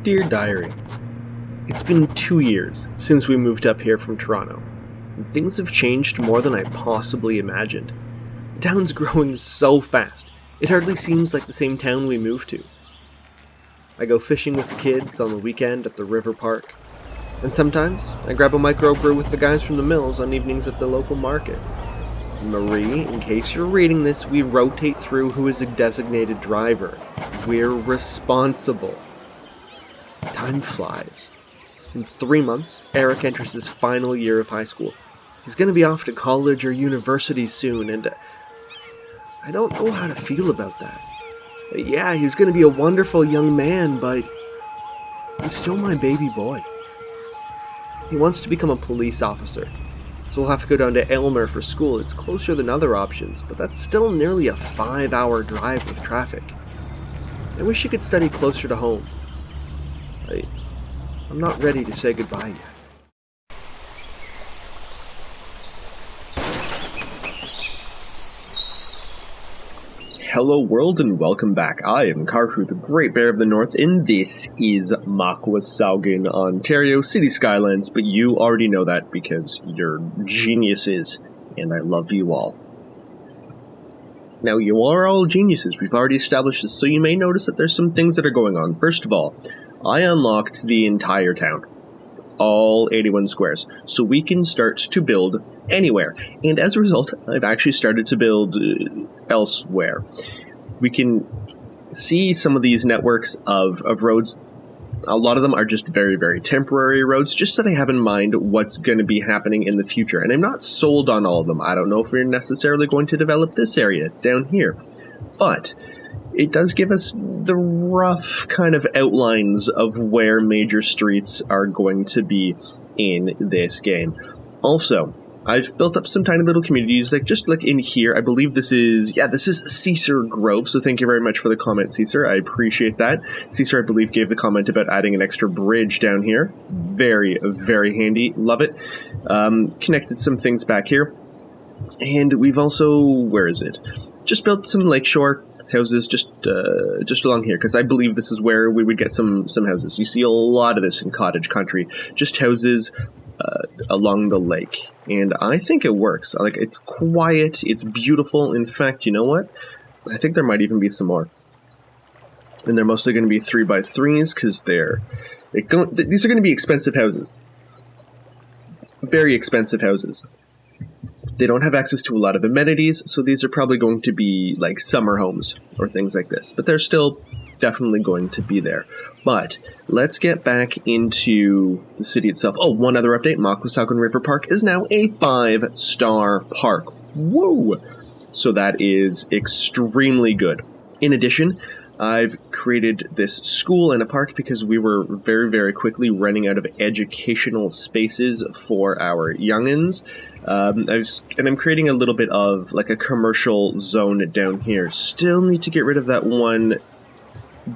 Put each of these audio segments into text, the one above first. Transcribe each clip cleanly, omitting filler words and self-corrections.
Dear Diary, it's been 2 years since we moved up here from Toronto. And things have changed more than I possibly imagined. The town's growing so fast, it hardly seems like the same town we moved to. I go fishing with the kids on the weekend at the river park, and sometimes I grab a microbrew with the guys from the mills on evenings at the local market. Marie, in case you're reading this, we rotate through who is a designated driver. We're responsible. Time flies. In 3 months, Eric enters his final year of high school. He's going to be off to college or university soon, and I don't know how to feel about that. Yeah, he's going to be a wonderful young man, but he's still my baby boy. He wants to become a police officer, so we'll have to go down to Aylmer for school. It's closer than other options, but that's still nearly a 5-hour drive with traffic. I wish he could study closer to home. I'm not ready to say goodbye yet. Hello world and welcome back. I am Karfu, the Great Bear of the North, and this is Makwasaugen, Ontario, City Skylines, but you already know that because you're geniuses, and I love you all. Now, you are all geniuses. We've already established this, so you may notice that there's some things that are going on. First of all, I unlocked the entire town, all 81 squares, so we can start to build anywhere. And as a result, I've actually started to build elsewhere. We can see some of these networks of roads. A lot of them are just very, very temporary roads, just so that I have in mind what's going to be happening in the future. And I'm not sold on all of them. I don't know if we're necessarily going to develop this area down here. But it does give us the rough kind of outlines of where major streets are going to be in this game. Also, I've built up some tiny little communities, just like in here. I believe this is Caesar Grove, so thank you very much for the comment, Caesar. I appreciate that. Caesar, I believe, gave the comment about adding an extra bridge down here. Very, very handy. Love it. Connected some things back here. And we've also, where is it? Just built some lakeshore houses just along here, because I believe this is where we would get some houses. You see a lot of this in cottage country, just houses along the lake, and I think it works. It's quiet, it's beautiful. In fact, you know what? I think there might even be some more, and they're mostly going to be 3x3s because these are going to be expensive houses, very expensive houses. They don't have access to a lot of amenities, so these are probably going to be like summer homes or things like this. But they're still definitely going to be there. But let's get back into the city itself. Oh, one other update. Makwasaugen River Park is now a 5-star park. Woo! So that is extremely good. In addition, I've created this school and a park because we were very, very quickly running out of educational spaces for our youngins. I'm creating a little bit of like a commercial zone down here. Still need to get rid of that one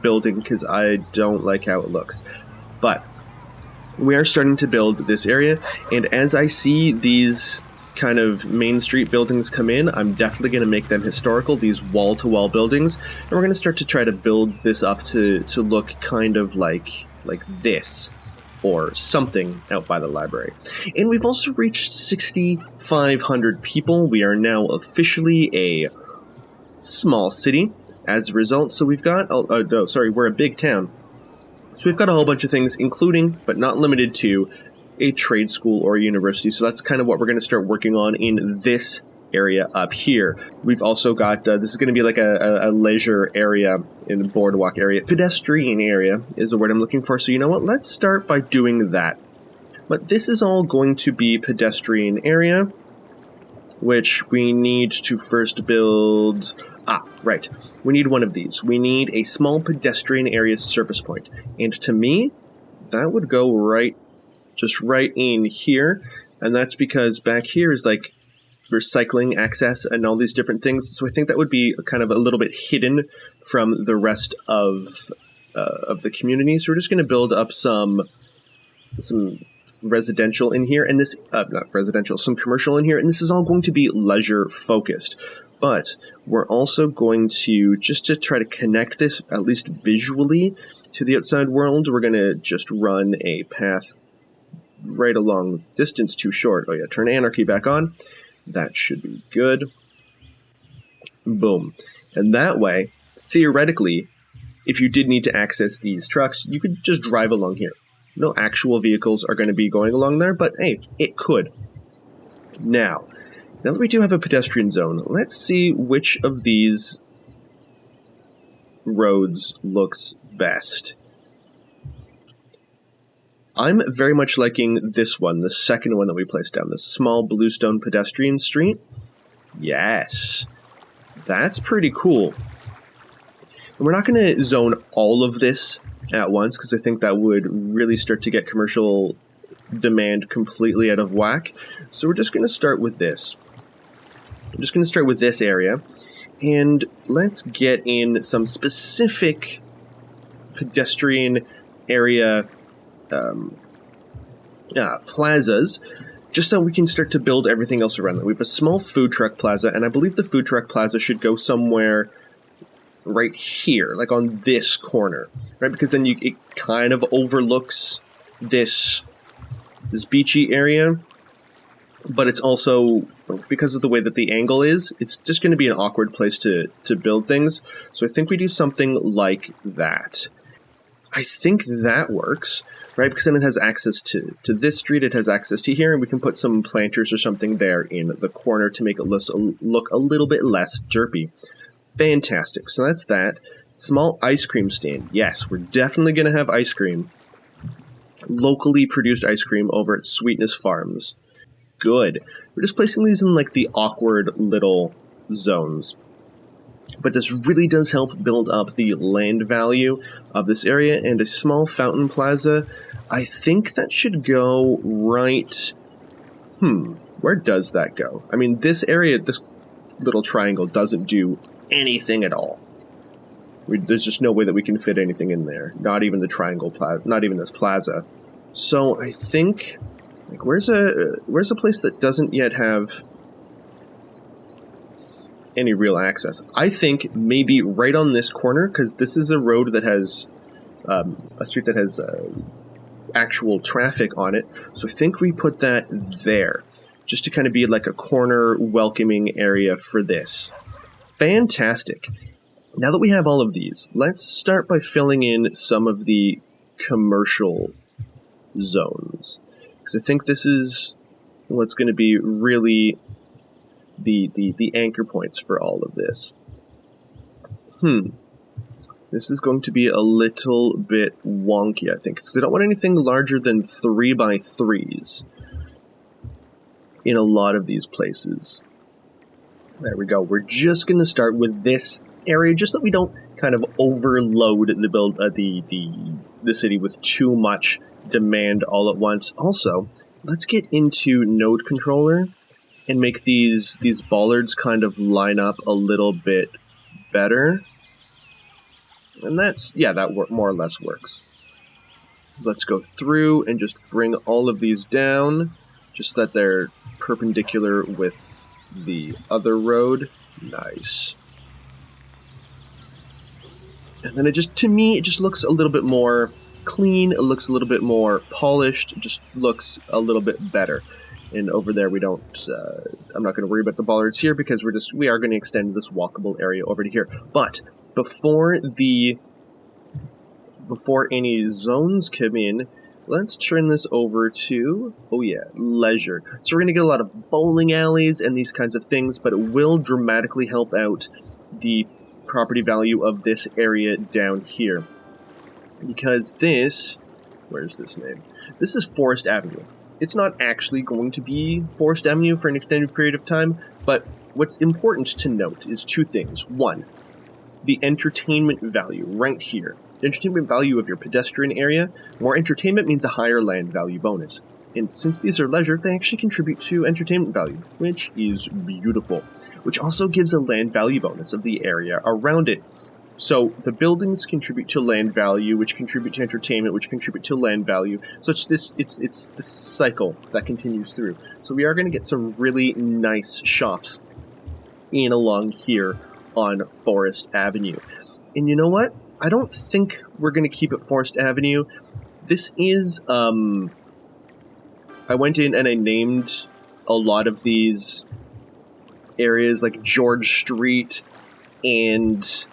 building because I don't like how it looks. But we are starting to build this area, and as I see these kind of Main Street buildings come in, I'm definitely going to make them historical, these wall-to-wall buildings, and we're going to start to try to build this up to look kind of like this, or something out by the library. And we've also reached 6,500 people. We are now officially a small city as a result, so we've got, we're a big town. So we've got a whole bunch of things, including, but not limited to, a trade school or a university. So that's kind of what we're going to start working on in this area up here. We've also got, this is going to be like a leisure area, in a boardwalk area. Pedestrian area is the word I'm looking for. So you know what? Let's start by doing that. But this is all going to be pedestrian area, which we need to first build. Right. We need one of these. We need a small pedestrian area service point. And to me, that would go just right in here, and that's because back here is like recycling access and all these different things, so I think that would be kind of a little bit hidden from the rest of the community. So we're just going to build up some residential in here, and this not residential, some commercial in here, and this is all going to be leisure focused. But we're also going to, just to try to connect this, at least visually, to the outside world. We're going to just run a path right along. Distance too short. Oh yeah, turn anarchy back on. That should be good. Boom. And that way, theoretically, if you did need to access these trucks, you could just drive along here. No actual vehicles are going to be going along there, but hey, it could. Now that we do have a pedestrian zone, let's see which of these roads looks best. I'm very much liking this one, the second one that we placed down, the small bluestone pedestrian street. Yes, that's pretty cool. And we're not going to zone all of this at once, because I think that would really start to get commercial demand completely out of whack. So we're just going to start with this. I'm just going to start with this area, and let's get in some specific pedestrian area plazas, just so we can start to build everything else around them. We have a small food truck plaza, and I believe the food truck plaza should go somewhere right here, like on this corner, right? Because then it kind of overlooks this beachy area, but it's also, because of the way that the angle is, it's just going to be an awkward place to build things. So I think we do something like that. I think that works, right? Because then it has access to this street, it has access to here, and we can put some planters or something there in the corner to make it look a little bit less derpy. Fantastic. So that's that. Small ice cream stand. Yes, we're definitely going to have ice cream. Locally produced ice cream over at Sweetness Farms. Good. We're just placing these in like the awkward little zones. But this really does help build up the land value of this area. And a small fountain plaza, I think that should go right... where does that go? I mean, this area, this little triangle doesn't do anything at all. There's just no way that we can fit anything in there. Not even the triangle plaza, not even this plaza. So I think, like, where's a place that doesn't yet have any real access? I think maybe right on this corner, because this is a road that has a street that has actual traffic on it. So I think we put that there, just to kind of be like a corner welcoming area for this. Fantastic. Now that we have all of these, let's start by filling in some of the commercial zones, because I think this is what's going to be really the anchor points for all of this. This is going to be a little bit wonky, I think, because I don't want anything larger than 3x3s in a lot of these places. There we go. We're just going to start with this area, just so we don't kind of overload the city with too much demand all at once. Also, let's get into node controller and make these bollards kind of line up a little bit better. And that more or less works. Let's go through and just bring all of these down, just so that they're perpendicular with the other road. Nice. And then to me, it just looks a little bit more clean, it looks a little bit more polished, it just looks a little bit better. And over there we don't, I'm not going to worry about the bollards here, because we are going to extend this walkable area over to here. But before any zones come in, let's turn this over to, leisure. So we're going to get a lot of bowling alleys and these kinds of things, but it will dramatically help out the property value of this area down here. Because where's this name? This is Forest Avenue. It's not actually going to be Forest Avenue for an extended period of time, but what's important to note is two things. One, the entertainment value right here. The entertainment value of your pedestrian area. More entertainment means a higher land value bonus. And since these are leisure, they actually contribute to entertainment value, which is beautiful. Which also gives a land value bonus of the area around it. So the buildings contribute to land value, which contribute to entertainment, which contribute to land value. So it's this cycle that continues through. So we are going to get some really nice shops in along here on Forest Avenue. And you know what? I don't think we're going to keep it Forest Avenue. This is, I went in and I named a lot of these areas like George Street and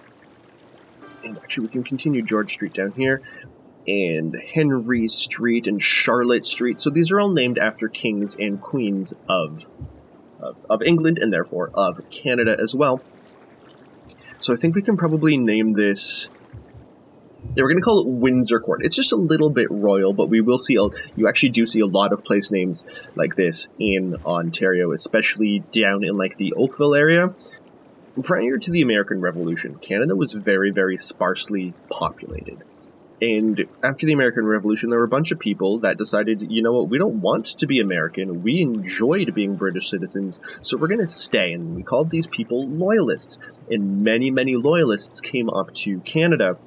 actually we can continue George Street down here, and Henry Street and Charlotte Street. So these are all named after kings and queens of England and therefore of Canada as well. So I think we can probably name this... Yeah, we're going to call it Windsor Court. It's just a little bit royal, but we will see... You actually do see a lot of place names like this in Ontario, especially down in like the Oakville area. Prior to the American Revolution, Canada was very, very sparsely populated. And after the American Revolution, there were a bunch of people that decided, you know what, we don't want to be American. We enjoyed being British citizens, so we're going to stay. And we called these people Loyalists. And many, many Loyalists came up to Canada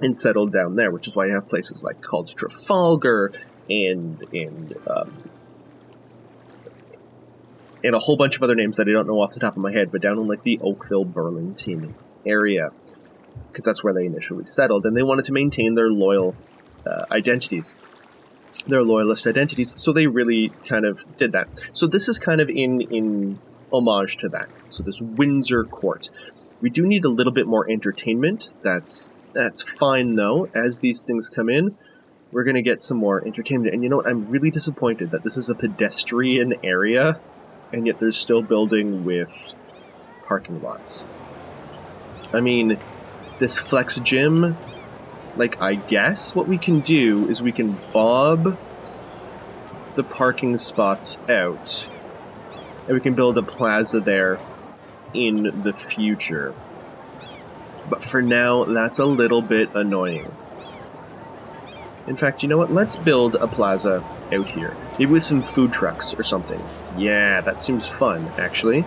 and settled down there, which is why you have places like called Trafalgar and a whole bunch of other names that I don't know off the top of my head, but down in like the Oakville, Burlington area, because that's where they initially settled, and they wanted to maintain their loyal identities, their loyalist identities, so they really kind of did that. So this is kind of in homage to that. So this Windsor Court. We do need a little bit more entertainment. That's fine, though. As these things come in, we're going to get some more entertainment. And you know what? I'm really disappointed that this is a pedestrian area, and yet there's still building with parking lots. I mean, this flex gym, like, I guess what we can do is we can bob the parking spots out, and we can build a plaza there in the future. But for now, that's a little bit annoying. In fact, you know what? Let's build a plaza out here. Maybe with some food trucks or something. Yeah, that seems fun, actually.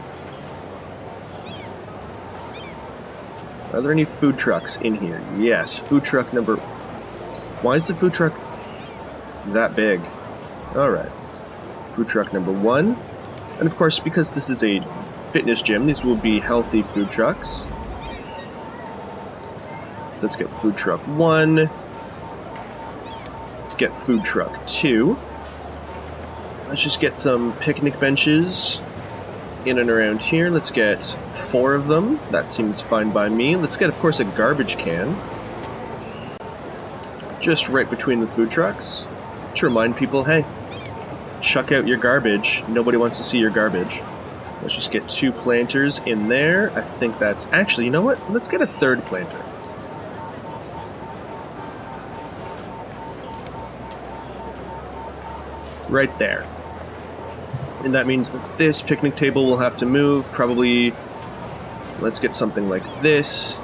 Are there any food trucks in here? Yes, food truck number... Why is the food truck that big? Alright. Food truck number 1. And of course, because this is a fitness gym, these will be healthy food trucks. So let's get food truck 1. Let's get food truck 2. Let's just get some picnic benches in and around here. Let's get 4 of them. That seems fine by me. Let's get, of course, a garbage can. Just right between the food trucks. To remind people, hey, chuck out your garbage. Nobody wants to see your garbage. Let's just get 2 planters in there. I think that's... Actually, you know what? Let's get a 3rd planter. Right there. And that means that this picnic table will have to move. Probably, let's get something like this.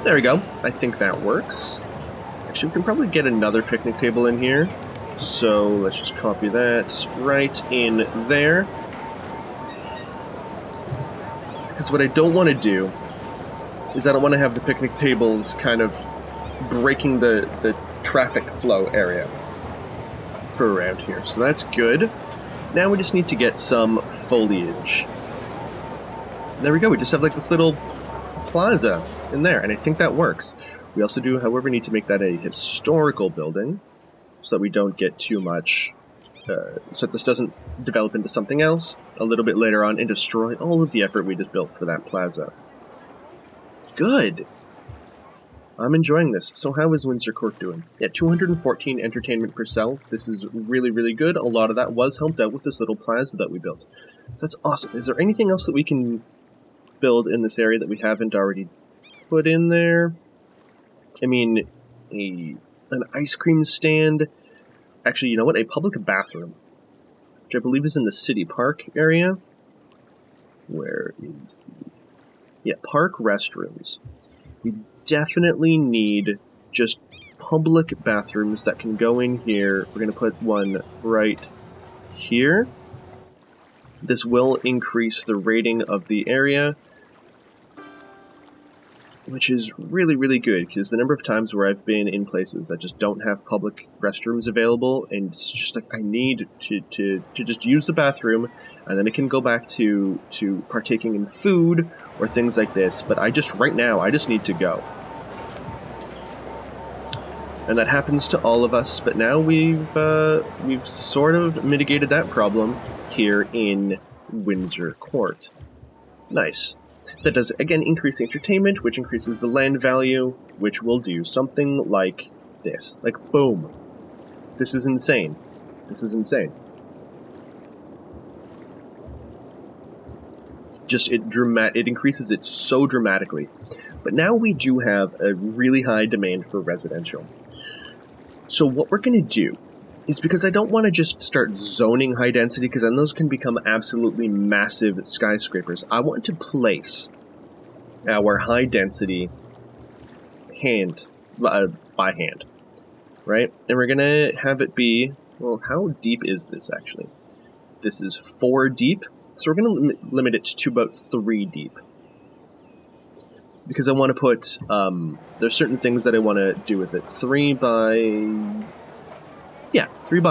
There we go. I think that works. Actually, we can probably get another picnic table in here. So let's just copy that right in there. Because what I don't want to do is I don't want to have the picnic tables kind of breaking the traffic flow area for around here. So that's good. Now we just need to get some foliage. There we go. We just have like this little plaza in there, and I think that works. We also do, however, need to make that a historical building so that we don't get too much, so that this doesn't develop into something else a little bit later on and destroy all of the effort we just built for that plaza. Good. I'm enjoying this. So how is Windsor Court doing? Yeah, 214 entertainment per cell. This is really, really good. A lot of that was helped out with this little plaza that we built. So that's awesome. Is there anything else that we can build in this area that we haven't already put in there? I mean, an ice cream stand. Actually, you know what? A public bathroom, which I believe is in the city park area. Where is the... Yeah, park restrooms. We definitely need just public bathrooms that can go in here. We're going to put one right here. This will increase the rating of the area, which is really, really good, because the number of times where I've been in places that just don't have public restrooms available, and it's just like, I need to just use the bathroom, and then it can go back to partaking in food, or things like this, but right now, I just need to go. And that happens to all of us, but now we've sort of mitigated that problem here in Windsor Court. Nice. That does, again, increase the entertainment, which increases the land value, which will do something like this. Like, boom. This is insane. This is insane. Just, it increases it so dramatically. But now we do have a really high demand for residential. So what we're going to do is, because I don't want to just start zoning high density, because then those can become absolutely massive skyscrapers. I want to place our high density by hand, right? And we're going to have it be, well, how deep is this actually? This is 4 deep, so we're going to limit it to about 3 deep. Because I want to put, there's certain things that I want to do with it. 3 by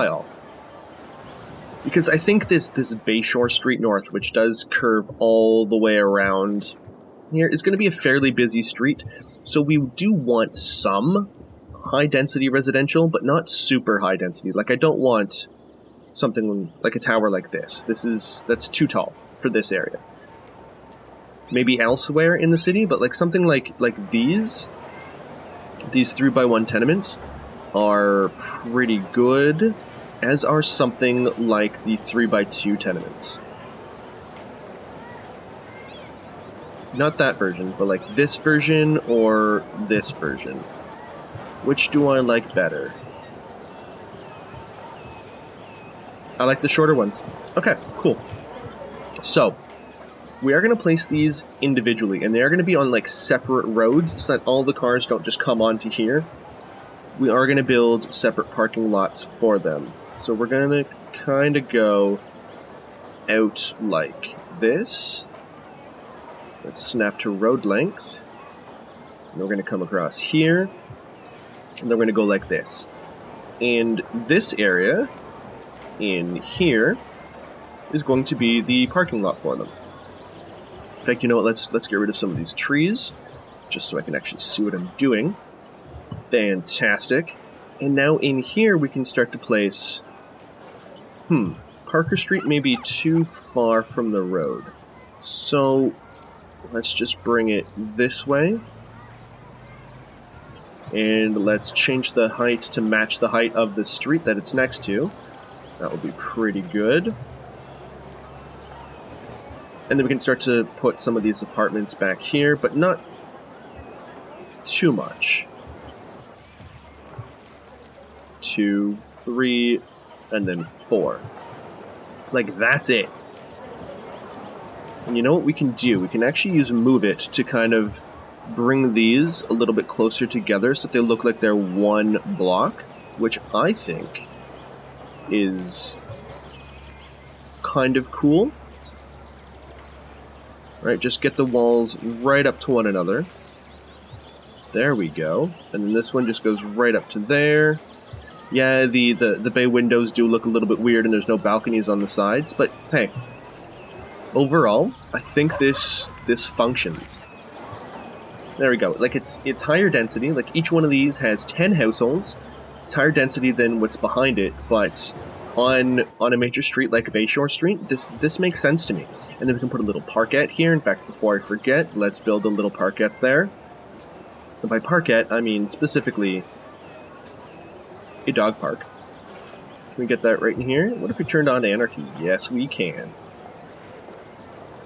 all. Because I think this Bayshore Street North, which does curve all the way around here, is going to be a fairly busy street. So we do want some high-density residential, but not super high-density. Like, I don't want something like a tower like this. That's too tall for this area. Maybe elsewhere in the city, but like something like these 3x1 tenements are pretty good, as are something like the 3x2 tenements. Not that version, but like this version or this version. Which do I like better? I like the shorter ones. Okay, cool. So, we are going to place these individually, and they are going to be on like separate roads so that all the cars don't just come onto here. We are going to build separate parking lots for them. So we're going to kind of go out like this. Let's snap to road length. And we're going to come across here. And then we're going to go like this. And this area in here is going to be the parking lot for them. In fact, you know what, let's get rid of some of these trees, just so I can actually see what I'm doing. Fantastic. And now in here we can start to place... Parker Street may be too far from the road. So, let's just bring it this way. And let's change the height to match the height of the street that it's next to. That will be pretty good. And then we can start to put some of these apartments back here, but not too much. 2, 3, and then 4. Like, that's it. And you know what we can do? We can actually use Move It to kind of bring these a little bit closer together so that they look like they're one block, which I think is kind of cool. Right, just get the walls right up to one another. There we go. And then this one just goes right up to there. Yeah, the bay windows do look a little bit weird and there's no balconies on the sides, but hey. Overall, I think this functions. There we go. Like, it's higher density. Like, each one of these has 10 households. It's higher density than what's behind it, but on a major street like Bayshore Street, this makes sense to me. And then we can put a little parkette here. In fact, before I forget, let's build a little parkette there. And by parkette, I mean specifically a dog park. Can we get that right in here? What if we turned on anarchy? Yes, we can.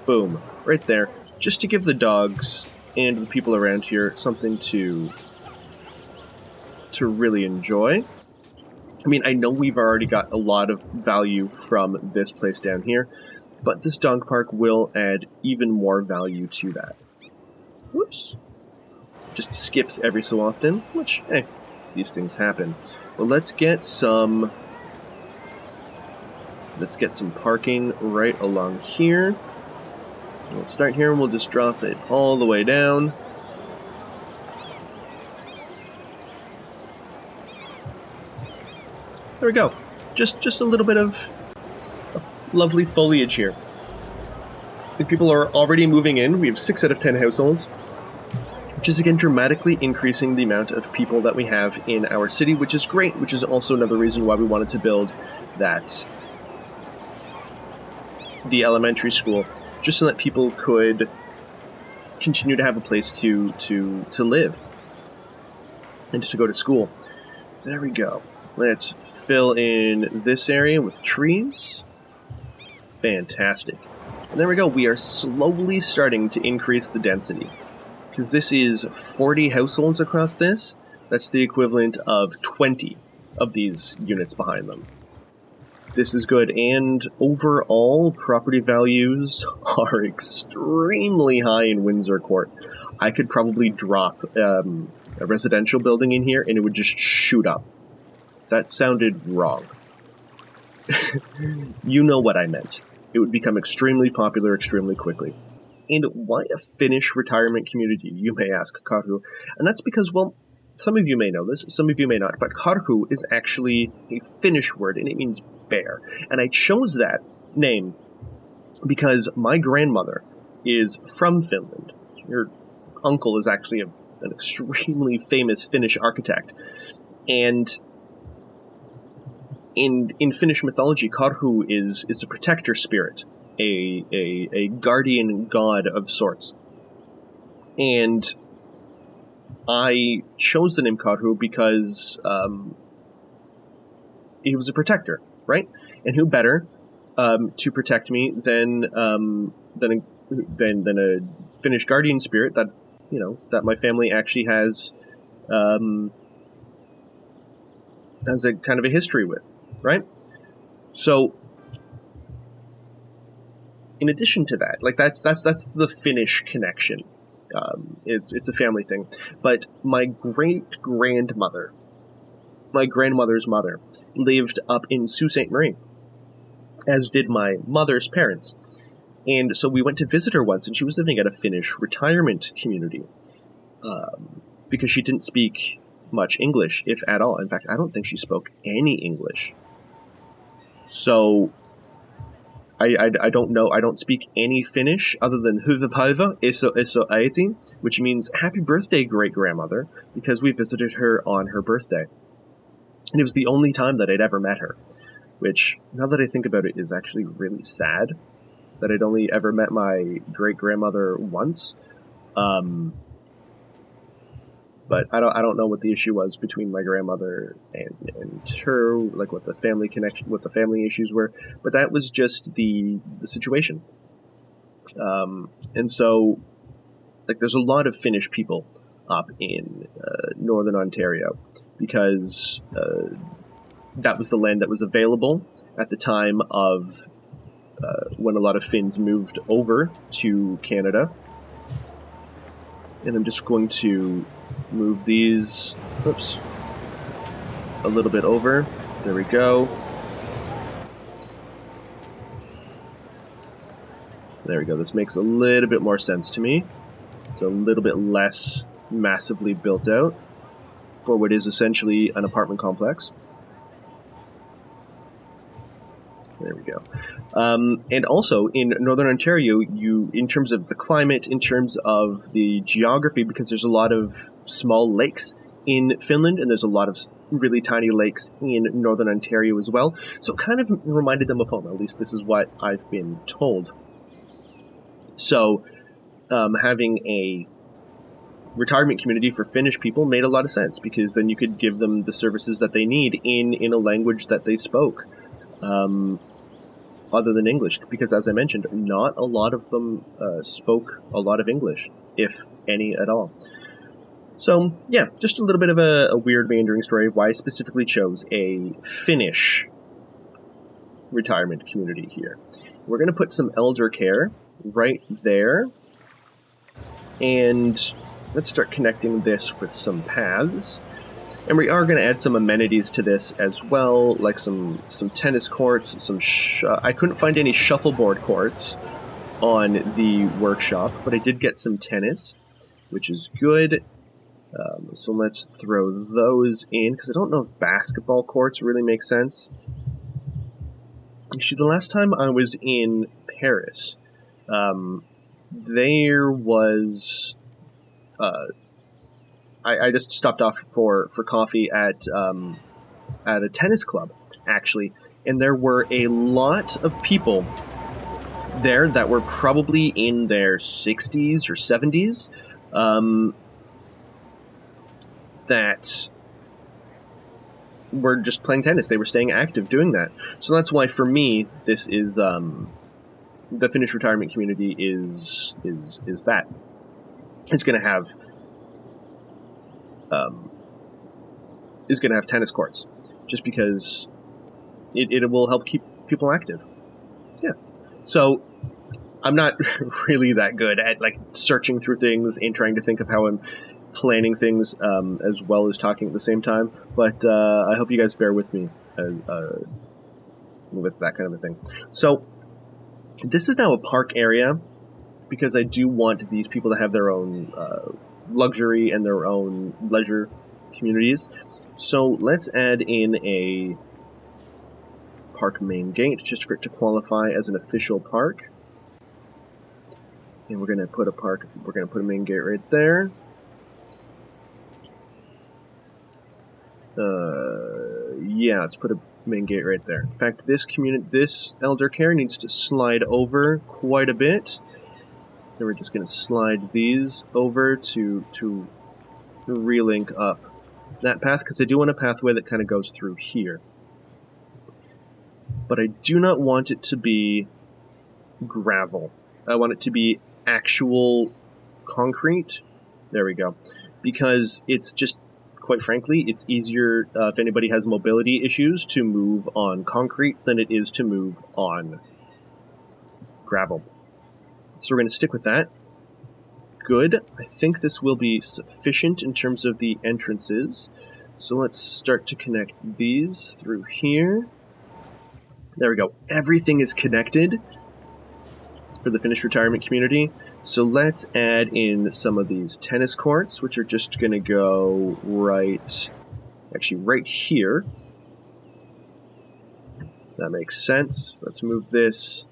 Boom. Right there. Just to give the dogs and the people around here something to really enjoy. I mean, I know we've already got a lot of value from this place down here, but this dog park will add even more value to that. Whoops. Just skips every so often, which, hey, these things happen. Well, let's get some parking right along here. We'll start here and we'll just drop it all the way down. There we go. Just a little bit of lovely foliage here. People are already moving in. We have 6 out of 10 households, which is again dramatically increasing the amount of people that we have in our city, which is great, which is also another reason why we wanted to build the elementary school, just so that people could continue to have a place to live and to go to school. There we go. Let's fill in this area with trees. Fantastic. And there we go. We are slowly starting to increase the density, because this is 40 households across this. That's the equivalent of 20 of these units behind them. This is good, and overall, property values are extremely high in Windsor Court. I could probably drop a residential building in here, and it would just shoot up. That sounded wrong. You know what I meant. It would become extremely popular extremely quickly. And why a Finnish retirement community, you may ask, Karhu? And that's because, well, some of you may know this, some of you may not, but Karhu is actually a Finnish word, and it means bear. And I chose that name because my grandmother is from Finland. Your uncle is actually an extremely famous Finnish architect. And in Finnish mythology, Karhu is a protector spirit, a guardian god of sorts. And I chose the name Karhu because he was a protector, right? And who better to protect me than a Finnish guardian spirit that my family actually has a kind of a history with, right? So, in addition to that, like that's the Finnish connection. It's a family thing. But my great-grandmother, my grandmother's mother, lived up in Sault Ste. Marie, as did my mother's parents. And so we went to visit her once, and she was living at a Finnish retirement community because she didn't speak much English, if at all. In fact, I don't think she spoke any English. So I don't know. I don't speak any Finnish other than hyvä päivä, iso äiti, which means happy birthday, great-grandmother, because we visited her on her birthday. And it was the only time that I'd ever met her, which, now that I think about it, is actually really sad that I'd only ever met my great-grandmother once. But I don't know what the issue was between my grandmother and her, like what the family connection, what the family issues were. But that was just the situation. And so, like, there's a lot of Finnish people up in northern Ontario because that was the land that was available at the time of when a lot of Finns moved over to Canada. And I'm just going to move these, a little bit over. There we go. There we go. This makes a little bit more sense to me. It's a little bit less massively built out for what is essentially an apartment complex. There we go. And also, in Northern Ontario, in terms of the climate, in terms of the geography, because there's a lot of small lakes in Finland, and there's a lot of really tiny lakes in Northern Ontario as well. So it kind of reminded them of home. At least this is what I've been told. So having a retirement community for Finnish people made a lot of sense, because then you could give them the services that they need in a language that they spoke. Other than English, because as I mentioned, not a lot of them spoke a lot of English, if any at all. So, yeah, just a little bit of a weird meandering story of why I specifically chose a Finnish retirement community here. We're going to put some elder care right there, and let's start connecting this with some paths. And we are going to add some amenities to this as well, like some tennis courts, I couldn't find any shuffleboard courts on the workshop, but I did get some tennis, which is good. So let's throw those in, because I don't know if basketball courts really make sense. Actually, the last time I was in Paris, There was... I just stopped off for coffee at a tennis club, actually, and there were a lot of people there that were probably in their 60s or 70s, that were just playing tennis. They were staying active doing that. So that's why, for me, this is the Finnish retirement community is that. It's going to have tennis courts, just because it will help keep people active. Yeah. So I'm not really that good at like searching through things and trying to think of how I'm planning things as well as talking at the same time. But I hope you guys bear with me with that kind of a thing. So this is now a park area, because I do want these people to have their own luxury and their own leisure communities. So let's add in a park main gate, just for it to qualify as an official park. And we're going to put a main gate right there. Yeah, let's put a main gate right there. In fact, this elder care needs to slide over quite a bit. And we're just going to slide these over to relink up that path, because I do want a pathway that kind of goes through here. But I do not want it to be gravel. I want it to be actual concrete. There we go. Because it's just, quite frankly, it's easier if anybody has mobility issues to move on concrete than it is to move on gravel. So we're going to stick with that. Good. I think this will be sufficient in terms of the entrances. So let's start to connect these through here. There we go. Everything is connected for the Finnish retirement community. So let's add in some of these tennis courts, which are just going to go right here. That makes sense. Let's move this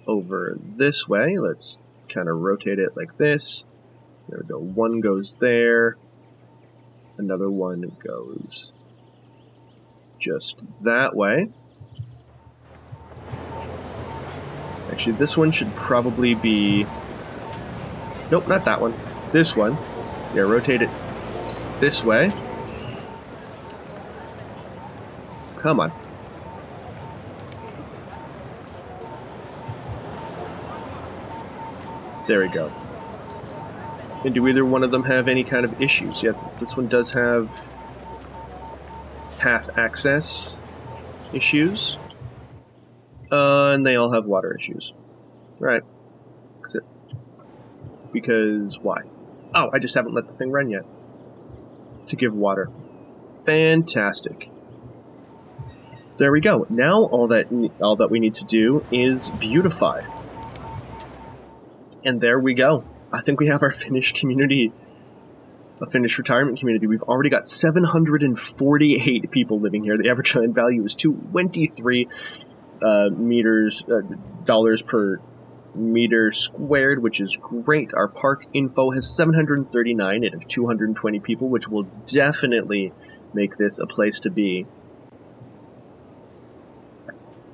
over this way. Let's kind of rotate it like this. There we go. One goes there. Another one goes just that way. Actually, this one should probably be... Nope, not that one. This one. Yeah, rotate it this way. Come on. There we go. And do either one of them have any kind of issues? Yes, this one does have path access issues. And they all have water issues. Right. Because why? Oh, I just haven't let the thing run yet. To give water. Fantastic. There we go. Now all that we need to do is beautify. And there we go. I think we have our Finnish community, a Finnish retirement community. We've already got 748 people living here. The average land value is 23 dollars per meter squared, which is great. Our park info has 739 out of 220 people, which will definitely make this a place to be.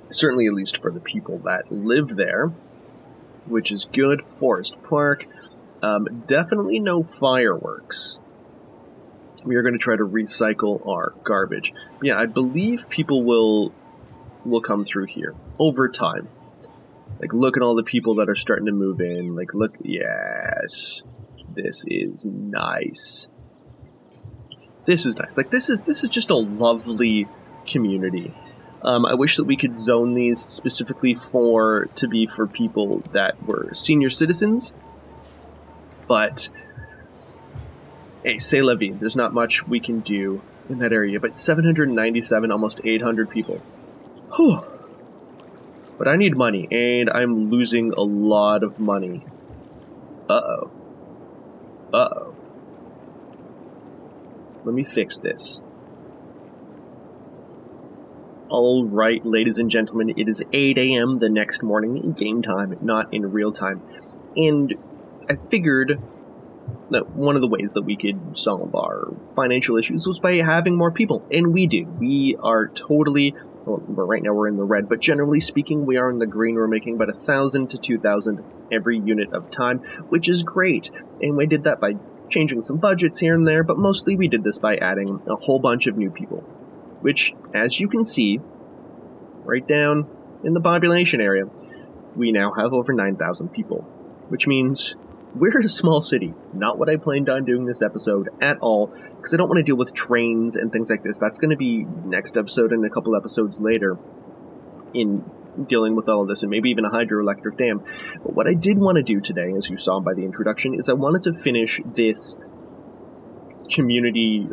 Certainly, at least for the people that live there, which is good. Forest Park. Definitely no fireworks. We are going to try to recycle our garbage. Yeah, I believe people will come through here over time. Like, look at all the people that are starting to move in. Like, look, yes, this is nice. This is nice. Like, this is just a lovely community. I wish that we could zone these specifically to be for people that were senior citizens. But, hey, c'est la vie. There's not much we can do in that area. But 797, almost 800 people. Whew. But I need money, and I'm losing a lot of money. Uh-oh. Uh-oh. Let me fix this. All right, ladies and gentlemen, it is 8 a.m. the next morning in game time, not in real time. And I figured that one of the ways that we could solve our financial issues was by having more people. And we do. We are totally, well, right now we're in the red, but generally speaking, we are in the green. We're making about 1,000 to 2,000 every unit of time, which is great. And we did that by changing some budgets here and there, but mostly we did this by adding a whole bunch of new people. Which, as you can see, right down in the population area, we now have over 9,000 people. Which means we're a small city. Not what I planned on doing this episode at all, because I don't want to deal with trains and things like this. That's going to be next episode and a couple episodes later in dealing with all of this, and maybe even a hydroelectric dam. But what I did want to do today, as you saw by the introduction, is I wanted to finish this community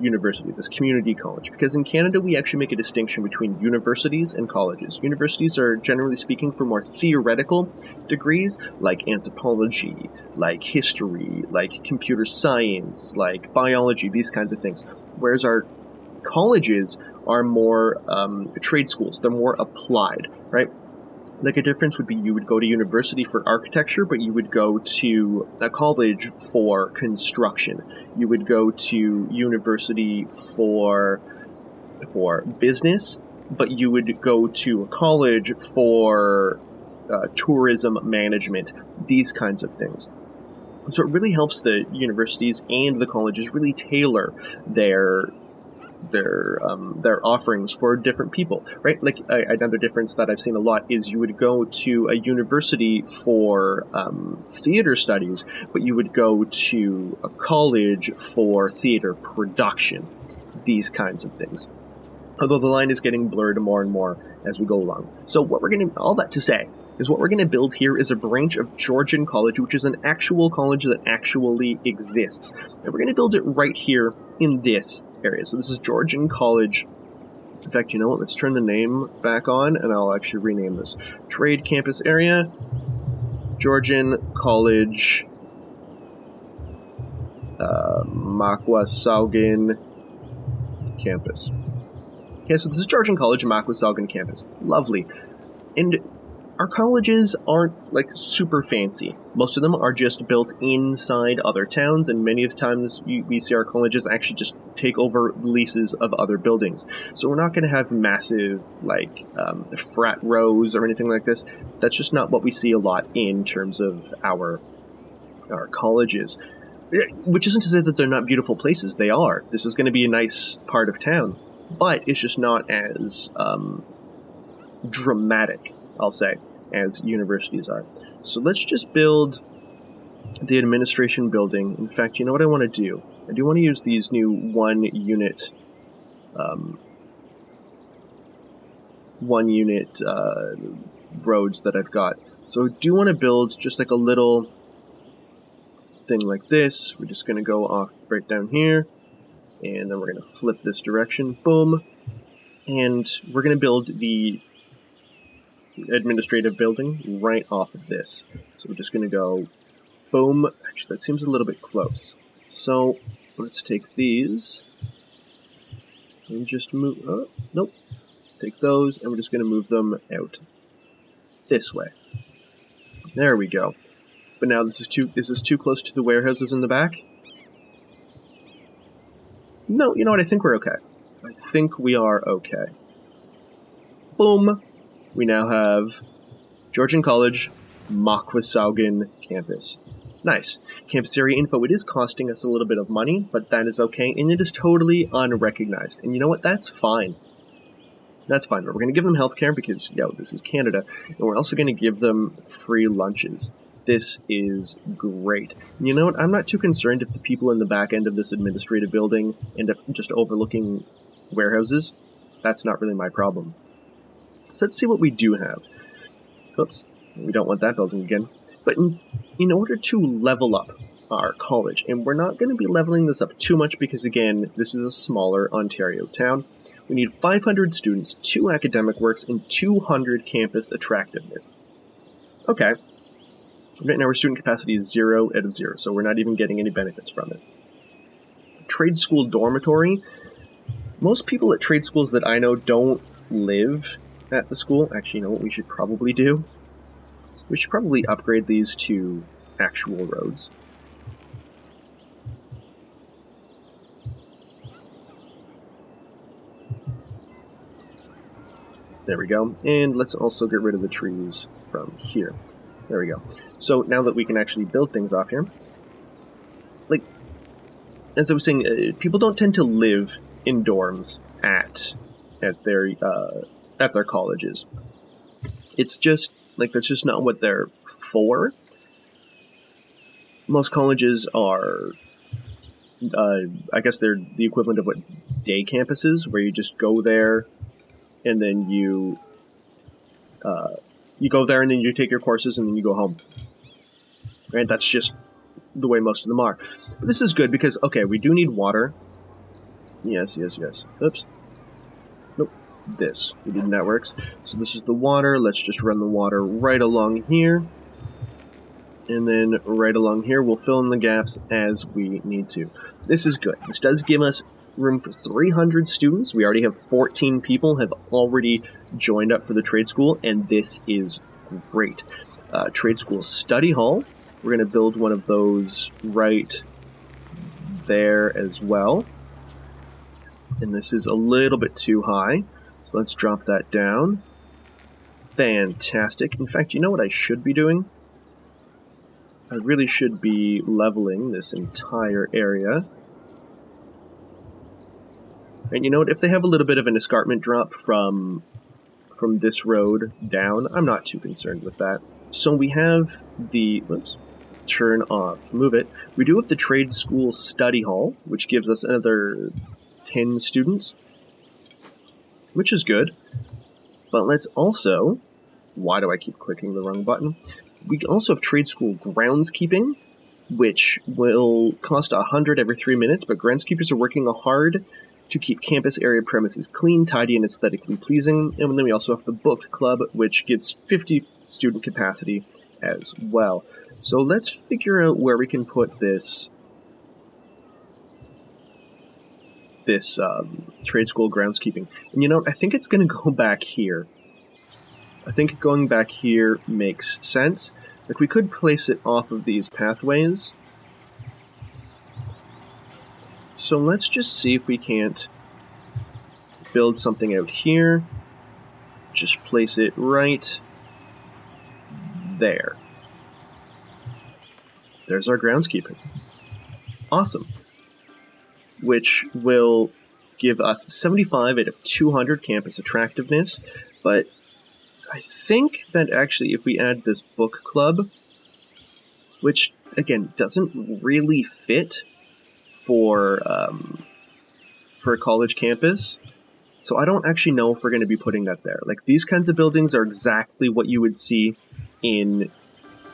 university, this community college, because in Canada we actually make a distinction between universities and colleges. Universities are, generally speaking, for more theoretical degrees, like anthropology, like history, like computer science, like biology, these kinds of things, whereas our colleges are more trade schools. They're more applied, right? Like a difference would be you would go to university for architecture, but you would go to a college for construction. You would go to university for business, but you would go to a college for tourism management, these kinds of things. So it really helps the universities and the colleges really tailor their offerings for different people, right? Like another difference that I've seen a lot is you would go to a university for theater studies, but you would go to a college for theater production, these kinds of things. Although the line is getting blurred more and more as we go along. So all that to say is what we're going to build here is a branch of Georgian College, which is an actual college that actually exists. And we're going to build it right here in this area. So this is Georgian College. In fact, you know what? Let's turn the name back on, and I'll actually rename this. Trade Campus Area, Georgian College, Makwasaugen Campus. Okay, so this is Georgian College, Makwasaugen Campus. Lovely. And our colleges aren't, like, super fancy. Most of them are just built inside other towns, and many of the times we see our colleges actually just take over leases of other buildings. So we're not going to have massive, like, frat rows or anything like this. That's just not what we see a lot in terms of our colleges. Which isn't to say that they're not beautiful places. They are. This is going to be a nice part of town. But it's just not as dramatic, I'll say, as universities are. So let's just build the administration building. In fact, you know what I want to do? I do want to use these new one-unit roads that I've got. So I do want to build just like a little thing like this. We're just going to go off right down here, and then we're going to flip this direction. Boom. And we're going to build the administrative building right off of this. So we're just going to go boom. Actually, that seems a little bit close. So let's take these and just move. Nope. Take those, and we're just going to move them out this way. There we go. But now is this too close to the warehouses in the back? No, you know what? I think we're okay. I think we are okay. Boom. We now have Georgian College, Makwasaugen Campus. Nice. Campus area info. It is costing us a little bit of money, but that is okay, and it is totally unrecognized. And you know what? That's fine. That's fine. But we're going to give them healthcare because, this is Canada, and we're also going to give them free lunches. This is great. And you know what? I'm not too concerned if the people in the back end of this administrative building end up just overlooking warehouses. That's not really my problem. So let's see what we do have. Oops, we don't want that building again. But in order to level up our college, and we're not going to be leveling this up too much because, again, this is a smaller Ontario town, we need 500 students, 2 academic works, and 200 campus attractiveness. Okay. Right now our student capacity is 0 out of 0, so we're not even getting any benefits from it. Trade school dormitory. Most people at trade schools that I know don't live at the school. Actually, you know what we should probably do? We should probably upgrade these to actual roads. There we go. And let's also get rid of the trees from here. There we go. So now that we can actually build things off here, like, as I was saying, people don't tend to live in dorms at their colleges. It's just, like, that's just not what they're for. Most colleges are, I guess they're the equivalent of what day campuses, where you just go there and then you go there and then you take your courses and then you go home. Right? That's just the way most of them are. But this is good because, okay, we do need water. Yes. Oops. Nope. This. We did networks. So this is the water. Let's just run the water right along here. And then right along here, we'll fill in the gaps as we need to. This is good. This does give us room for 300 students. We already have 14 people have already joined up for the trade school, and this is great. Trade school study hall. We're going to build one of those right there as well. And this is a little bit too high, so let's drop that down. Fantastic. In fact, you know what I should be doing? I really should be leveling this entire area. And you know what? If they have a little bit of an escarpment drop from this road down, I'm not too concerned with that. So we have the... Whoops. Turn off. Move it. We do have the trade school study hall, which gives us another 10 students, which is good. But let's also... Why do I keep clicking the wrong button? We also have trade school groundskeeping, which will cost 100 every 3 minutes, but groundskeepers are working hard to keep campus area premises clean, tidy, and aesthetically pleasing. And then we also have the book club, which gives 50 student capacity as well. So let's figure out where we can put this trade school groundskeeping. And you know, I think it's going to go back here. I think going back here makes sense. Like, we could place it off of these pathways. So let's just see if we can't build something out here. Just place it right there. There's our groundskeeper. Awesome. Which will give us 75 out of 200 campus attractiveness, but I think that actually if we add this book club, which, again, doesn't really fit for a college campus, so I don't actually know if we're going to be putting that there. Like, these kinds of buildings are exactly what you would see in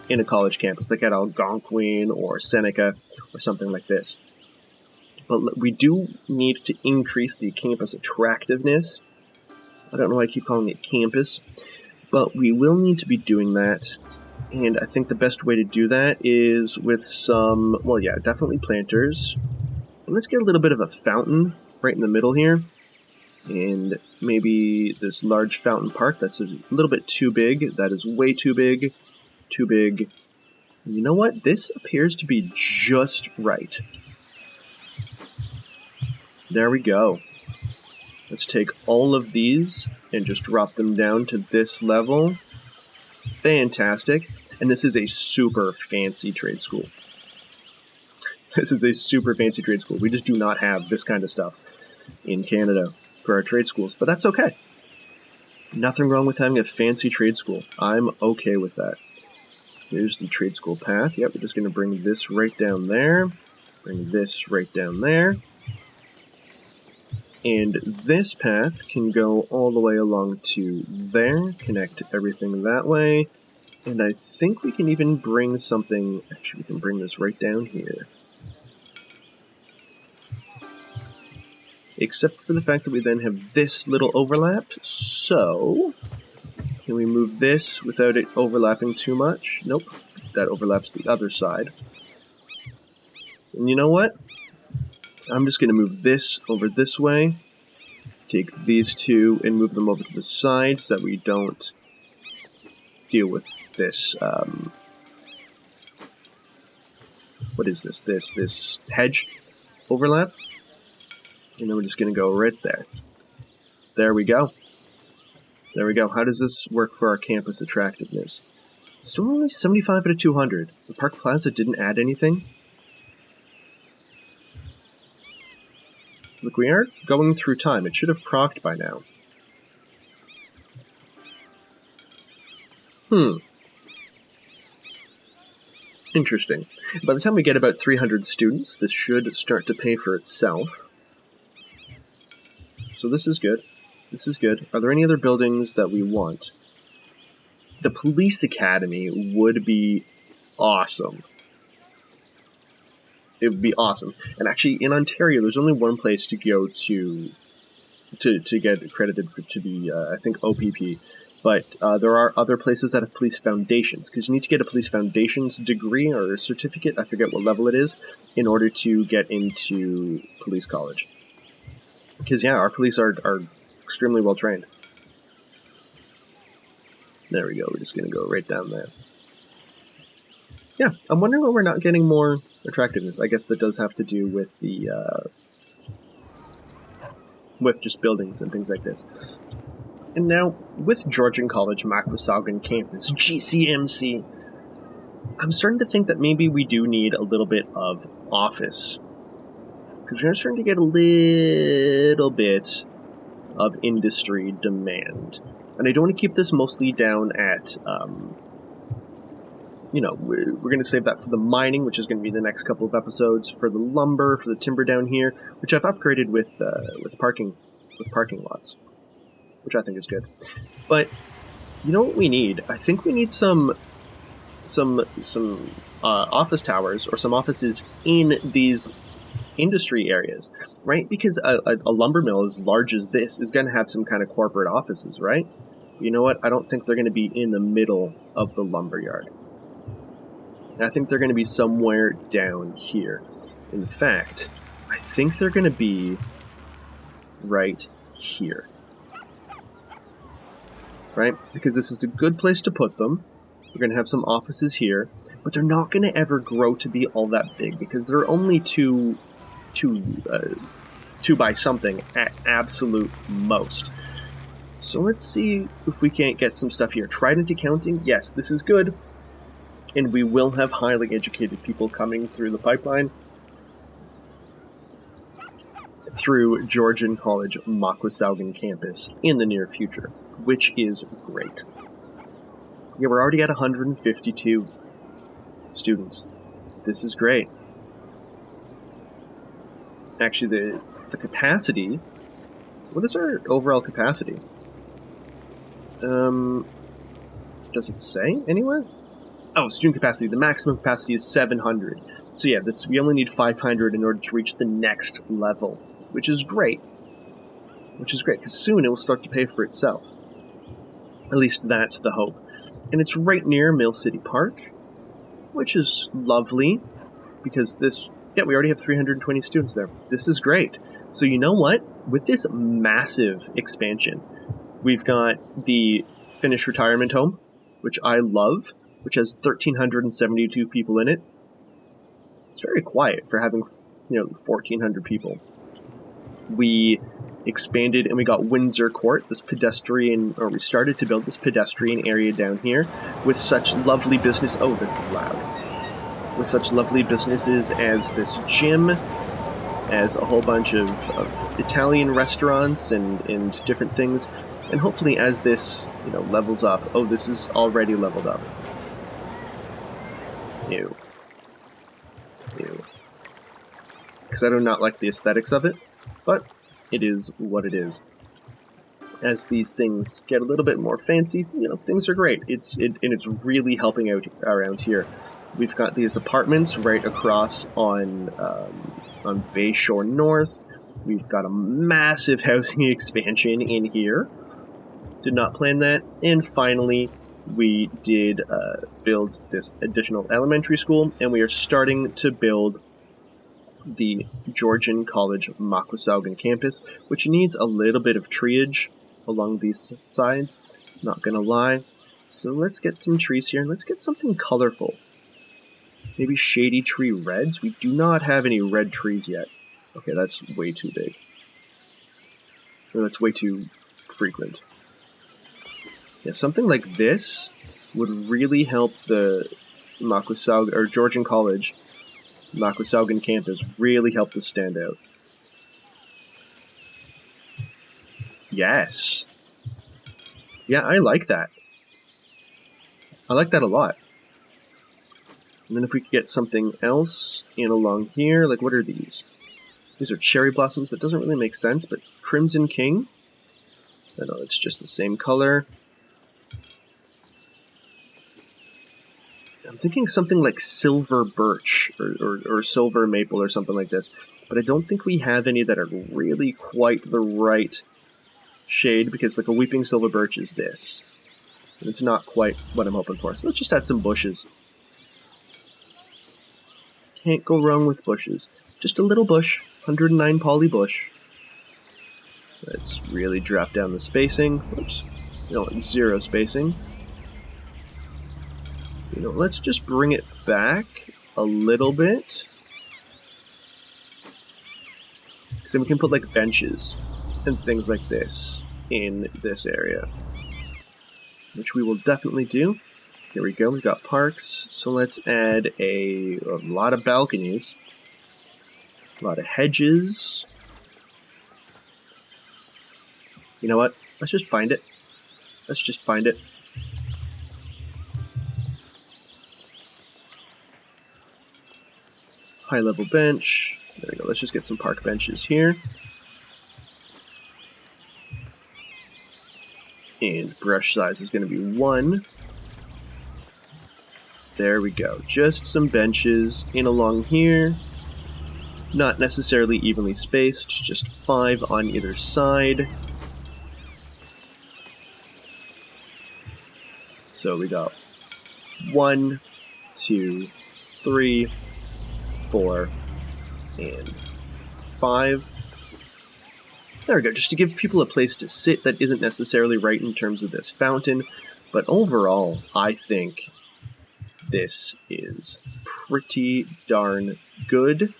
a college campus, like at Algonquin or Seneca or something like this. But we do need to increase the campus attractiveness. I don't know why I keep calling it campus, but we will need to be doing that. And I think the best way to do that is with some, well, yeah, definitely planters. And let's get a little bit of a fountain right in the middle here. And maybe this large fountain park that's a little bit too big. That is way too big. Too big. And you know what? This appears to be just right. There we go. Let's take all of these and just drop them down to this level. Fantastic. And this is a super fancy trade school. This is a super fancy trade school. We just do not have this kind of stuff in Canada for our trade schools, but that's okay. Nothing wrong with having a fancy trade school. I'm okay with that. Here's the trade school path. Yep, we're just going to bring this right down there. Bring this right down there. And this path can go all the way along to there, connect everything that way. And I think we can even bring something, actually we can bring this right down here. Except for the fact that we then have this little overlap. So, can we move this without it overlapping too much? Nope, that overlaps the other side. And you know what? I'm just going to move this over this way, take these two and move them over to the side so that we don't deal with this, what is this? This hedge overlap. And then we're just going to go right there. There we go. There we go. How does this work for our campus attractiveness? Still only 75 out of 200. The Park Plaza didn't add anything. Look, we are going through time. It should have procced by now. Interesting. By the time we get about 300 students, this should start to pay for itself. So this is good. This is good. Are there any other buildings that we want? The police academy would be awesome. It would be awesome. And actually, in Ontario, there's only one place to go to get accredited to be, I think, OPP. But there are other places that have police foundations, because you need to get a police foundations degree or a certificate, I forget what level it is, in order to get into police college. Because, yeah, our police are extremely well trained. There we go, we're just going to go right down there. Yeah, I'm wondering why we're not getting more attractiveness. I guess that does have to do with the, with just buildings and things like this. And now, with Georgian College Makwasaugen campus, GCMC, I'm starting to think that maybe we do need a little bit of office. Because we're starting to get a little bit of industry demand. And I don't want to keep this mostly down at, we're going to save that for the mining, which is going to be the next couple of episodes, for the lumber, for the timber down here, which I've upgraded with parking lots, which I think is good. But you know what we need? I think we need some office towers or some offices in these industry areas, right? Because a lumber mill as large as this is going to have some kind of corporate offices, right? You know what? I don't think they're going to be in the middle of the lumber yard. I think they're going to be somewhere down here. In fact, I think they're going to be right here. Right? Because this is a good place to put them. We're going to have some offices here, but they're not going to ever grow to be all that big because they're only two by something at absolute most. So let's see if we can't get some stuff here. Trident accounting, yes, this is good. And we will have highly educated people coming through the pipeline through Georgian College Makwasaugen campus in the near future, which is great. Yeah, we're already at 152 students. This is great. Actually, the capacity... What is our overall capacity? Does it say anywhere? Oh, student capacity. The maximum capacity is 700. So yeah, we only need 500 in order to reach the next level, which is great. Which is great, because soon it will start to pay for itself. At least that's the hope. And it's right near Mill City Park, which is lovely, because we already have 320 students there. This is great. So you know what? With this massive expansion, we've got the Finnish retirement home, which I love, which has 1,372 people in it. It's very quiet for having, 1,400 people. We expanded and we got Windsor Court, we started to build this pedestrian area down here with such lovely business. Oh, this is loud. With such lovely businesses as this gym, as a whole bunch of Italian restaurants and different things. And hopefully as this, levels up. Oh, this is already leveled up. Ew. Because I do not like the aesthetics of it, but it is what it is. As these things get a little bit more fancy, things are great. It's really helping out around here. We've got these apartments right across on Bayshore North. We've got a massive housing expansion in here. Did not plan that. And finally, we did build this additional elementary school, and we are starting to build the Georgian College Makwasaugen campus, which needs a little bit of treeage along these sides, not gonna lie. So let's get some trees here, and let's get something colorful. Maybe shady tree reds? We do not have any red trees yet. Okay, that's way too big. Or that's way too frequent. Yeah, something like this would really help the Makwasaugen, or Georgian College Makwasaugen campus, really help this stand out. Yes. Yeah, I like that. I like that a lot. And then if we could get something else in along here, like what are these? These are cherry blossoms. That doesn't really make sense, but Crimson King? I know, it's just the same color. I'm thinking something like silver birch or silver maple or something like this, but I don't think we have any that are really quite the right shade, because like a weeping silver birch is this. And it's not quite what I'm hoping for. So let's just add some bushes. Can't go wrong with bushes. Just a little bush, 109 poly bush. Let's really drop down the spacing. Whoops. It's 0 spacing. Let's just bring it back a little bit. Because then we can put like benches and things like this in this area, which we will definitely do. Here we go, we've got parks, so let's add a lot of balconies, a lot of hedges. You know what? Let's just find it. High level bench. There we go. Let's just get some park benches here. And brush size is going to be 1. There we go. Just some benches in along here. Not necessarily evenly spaced, just 5 on either side. So we got 1, 2, 3, 4, and 5. There we go, just to give people a place to sit that isn't necessarily right in terms of this fountain, but overall, I think this is pretty darn good.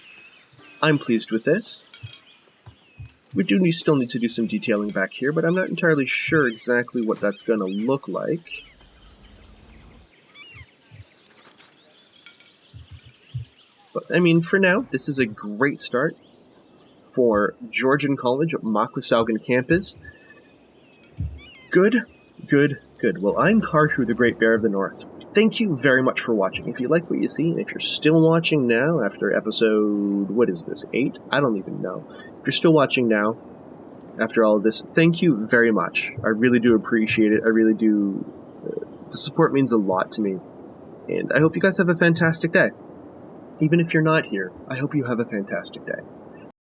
I'm pleased with this. We still need to do some detailing back here, but I'm not entirely sure exactly what that's going to look like. But, I mean, for now, this is a great start for Georgian College Makwasaugen campus. Good. Well, I'm Karhu, the Great Bear of the North. Thank you very much for watching. If you like what you see, and if you're still watching now after episode, 8? I don't even know. If you're still watching now after all of this, thank you very much. I really do appreciate it. I really do. The support means a lot to me. And I hope you guys have a fantastic day. Even if you're not here, I hope you have a fantastic day.